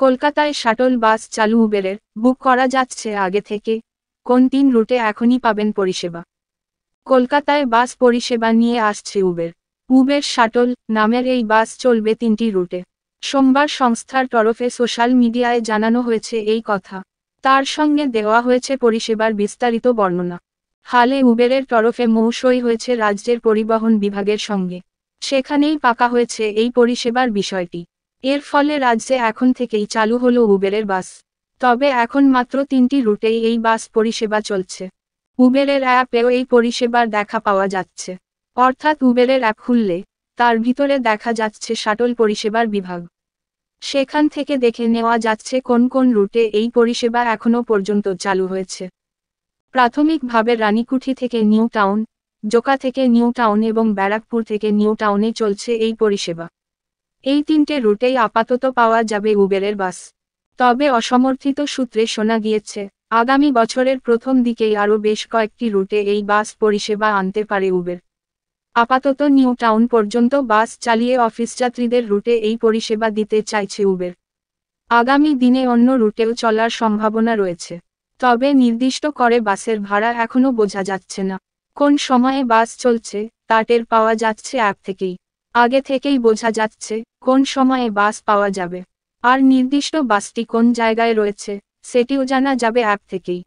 কলকাতায় shuttle bus চালু উবেরের, বুক করা যাচ্ছে আগে থেকে। কোন 3 রুটে এখনই পাবেন পরিষেবা? কলকাতায় বাস পরিষেবা নিয়ে আসছে উবের। উবের শাটল নামের এই বাস চলবে 3টি রুটে। সোমবার সংস্থার তরফে সোশ্যাল মিডিয়ায় জানানো হয়েছে এই কথা। তার সঙ্গে দেওয়া হয়েছে পরিষেবার বিস্তারিত বর্ণনা। হালে উবেরের তরফে মৌসই হয়েছে রাজ্যের পরিবহন বিভাগের সঙ্গে। সেখানেই পাকা হয়েছে এই পরিষেবার বিষয়টি। এর ফলে রাজ্যে এখন থেকেই চালু হলো উবেরের বাস। তবে এখন মাত্র 3টি রুটেই এই বাস পরিষেবা চলছে। উবেরের অ্যাপেও এই পরিষেবার দেখা পাওয়া যাচ্ছে। অর্থাৎ উবেরের অ্যাপ খুললে তার ভিতরে দেখা যাচ্ছে শাটল পরিষেবার বিভাগ। সেখান থেকে দেখে নেওয়া যাচ্ছে কোন কোন রুটে এই পরিষেবা এখনও পর্যন্ত চালু হয়েছে। প্রাথমিকভাবে রানীকুঠি থেকে নিউ টাউন, জোকা থেকে নিউ টাউন এবং ব্যারাকপুর থেকে নিউ টাউনে চলছে এই পরিষেবা। এই 3টে রুটেই আপাতত পাওয়া যাবে উবেরের বাস। তবে অসমর্থিত সূত্রে শোনা গিয়েছে, আগামী বছরের প্রথম দিকেই আরও বেশ কয়েকটি রুটে এই বাস পরিষেবা আনতে পারে উবের। আপাতত নিউ টাউন পর্যন্ত বাস চালিয়ে অফিসযাত্রীদের রুটে এই পরিষেবা দিতে চাইছে উবের। আগামী দিনে অন্য রুটেও চলার সম্ভাবনা রয়েছে। তবে নির্দিষ্ট করে বাসের ভাড়া এখনও বোঝা যাচ্ছে না। কোন সময়ে বাস চলছে তা টের পাওয়া যাচ্ছে অ্যাপ থেকেই। আগে থেকেই বোঝা যাচ্ছে কোন সময়ে বাস পাওয়া যাবে। আর নির্দিষ্ট বাসটি কোন জায়গায় রয়েছে সেটিও জানা যাবে অ্যাপ থেকেই।